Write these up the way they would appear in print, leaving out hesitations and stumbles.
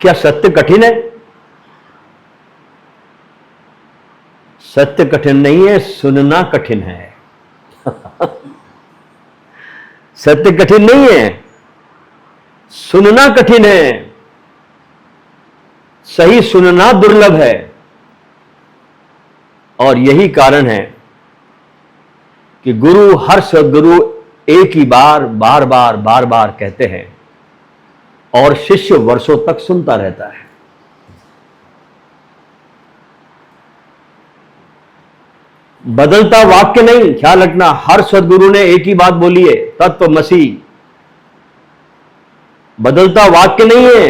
क्या सत्य कठिन है? सत्य कठिन नहीं है, सुनना कठिन है। सत्य कठिन नहीं है, सुनना कठिन है। सही सुनना दुर्लभ है। और यही कारण है कि गुरु, हर सद्गुरु एक ही बार बार बार कहते हैं और शिष्य वर्षों तक सुनता रहता है। बदलता वाक्य नहीं, ख्याल रखना, हर सद्गुरु ने एक ही बात बोली है, तत्वमसि। बदलता वाक्य नहीं है,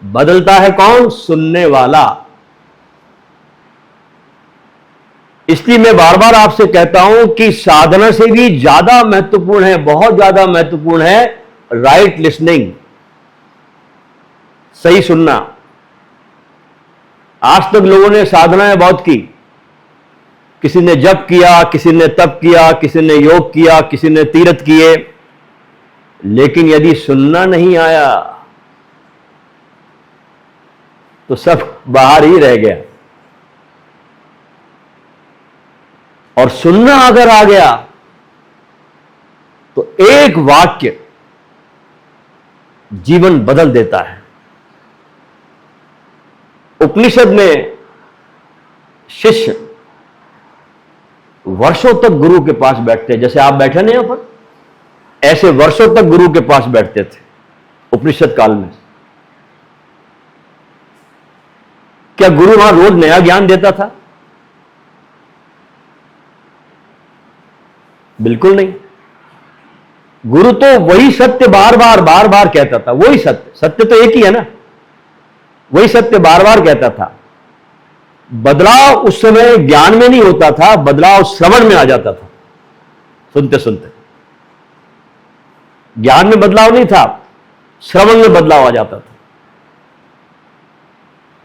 बदलता है कौन? सुनने वाला। इसलिए मैं बार बार आपसे कहता हूं कि साधना से भी ज्यादा महत्वपूर्ण है, बहुत ज्यादा महत्वपूर्ण है राइट लिसनिंग, सही सुनना। आज तक लोगों ने साधनाएं बहुत की, किसी ने जप किया, किसी ने तप किया, किसी ने योग किया, किसी ने तीर्थ किए, लेकिन यदि सुनना नहीं आया तो सब बाहर ही रह गया। और सुनना अगर आ गया तो एक वाक्य जीवन बदल देता है। उपनिषद में शिष्य वर्षों तक गुरु के पास बैठते, जैसे आप बैठे नहीं यहां पर, ऐसे वर्षों तक गुरु के पास बैठते थे उपनिषद काल में। क्या गुरु वहां रोज नया ज्ञान देता था? बिल्कुल नहीं। गुरु तो वही सत्य बार बार कहता था, वही सत्य, सत्य तो एक ही है ना, वही सत्य बार बार कहता था। बदलाव उस समय ज्ञान में नहीं होता था, बदलाव श्रवण में आ जाता था, सुनते सुनते। ज्ञान में बदलाव नहीं था, श्रवण में बदलाव आ जाता था।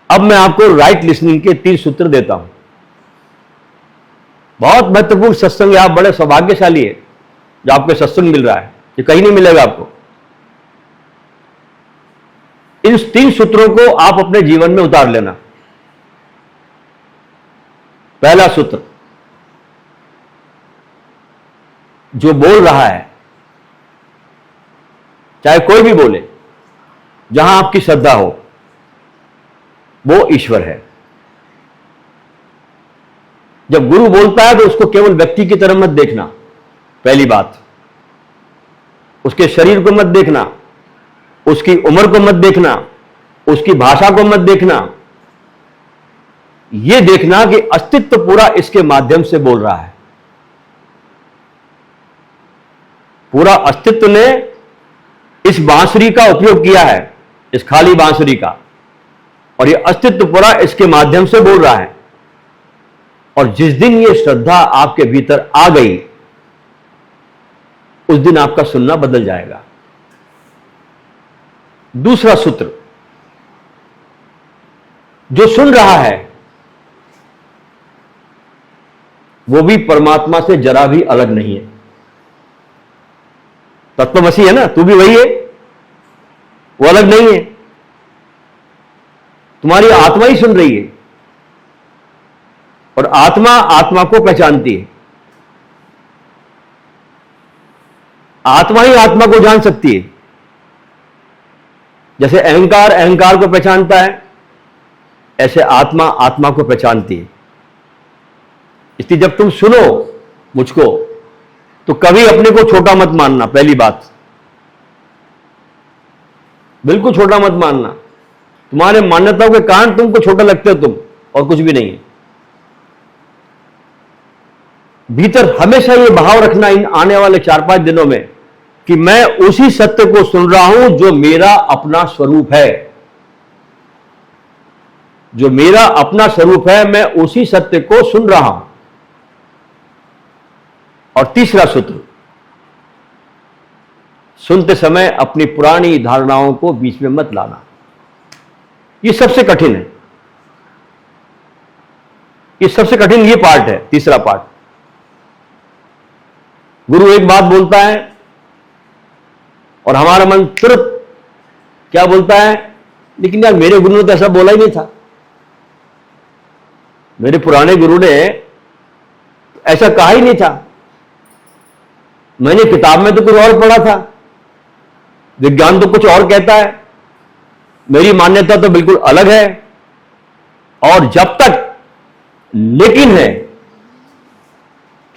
अब मैं आपको राइट लिसनिंग के 3 सूत्र देता हूं। बहुत महत्वपूर्ण सत्संग है, आप बड़े सौभाग्यशाली है जो आपको सत्संग मिल रहा है, ये कहीं नहीं मिलेगा आपको। इन 3 सूत्रों को आप अपने जीवन में उतार लेना। पहला सूत्र, जो बोल रहा है, चाहे कोई भी बोले, जहां आपकी श्रद्धा हो, वो ईश्वर है। जब गुरु बोलता है तो उसको केवल व्यक्ति की तरह मत देखना, पहली बात। उसके शरीर को मत देखना, उसकी उम्र को मत देखना, उसकी भाषा को मत देखना। यह देखना कि अस्तित्व पूरा इसके माध्यम से बोल रहा है। पूरा अस्तित्व ने इस बांसुरी का उपयोग किया है, इस खाली बांसुरी का, और यह अस्तित्व पूरा इसके माध्यम से बोल रहा है। और जिस दिन यह श्रद्धा आपके भीतर आ गई, उस दिन आपका सुनना बदल जाएगा। दूसरा सूत्र, जो सुन रहा है वो भी परमात्मा से जरा भी अलग नहीं है। तत्वमसि है ना, तू भी वही है, वो अलग नहीं है। तुम्हारी आत्मा ही सुन रही है, और आत्मा आत्मा को पहचानती है। आत्मा ही आत्मा को जान सकती है। जैसे अहंकार अहंकार को पहचानता है, ऐसे आत्मा आत्मा को पहचानती है। इसलिए जब तुम सुनो मुझको तो कभी अपने को छोटा मत मानना, पहली बात। बिल्कुल छोटा मत मानना। तुम्हारे मान्यताओं के कारण तुमको छोटा लगते हो तुम, और कुछ भी नहीं है। भीतर हमेशा ये भाव रखना इन आने वाले 4-5 दिनों में कि मैं उसी सत्य को सुन रहा हूं जो मेरा अपना स्वरूप है। जो मेरा अपना स्वरूप है, मैं उसी सत्य को सुन रहा हूं। और तीसरा सूत्र, सुनते समय अपनी पुरानी धारणाओं को बीच में मत लाना। यह सबसे कठिन है, यह सबसे कठिन ये पार्ट है, तीसरा पार्ट। गुरु एक बात बोलता है और हमारा मन तुरंत क्या बोलता है, लेकिन यार मेरे गुरु ने तो ऐसा बोला ही नहीं था, मेरे पुराने गुरु ने ऐसा कहा ही नहीं था, मैंने किताब में तो कुछ और पढ़ा था, विज्ञान तो कुछ और कहता है, मेरी मान्यता तो बिल्कुल अलग है। और जब तक लेकिन है,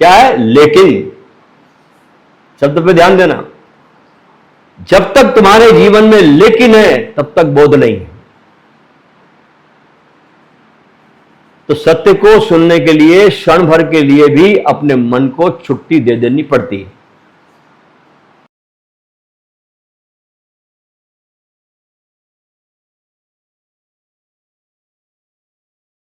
क्या है लेकिन, शब्द पे ध्यान देना, जब तक तुम्हारे जीवन में लेकिन है तब तक बोध नहीं है। तो सत्य को सुनने के लिए क्षण भर के लिए भी अपने मन को छुट्टी दे देनी पड़ती है।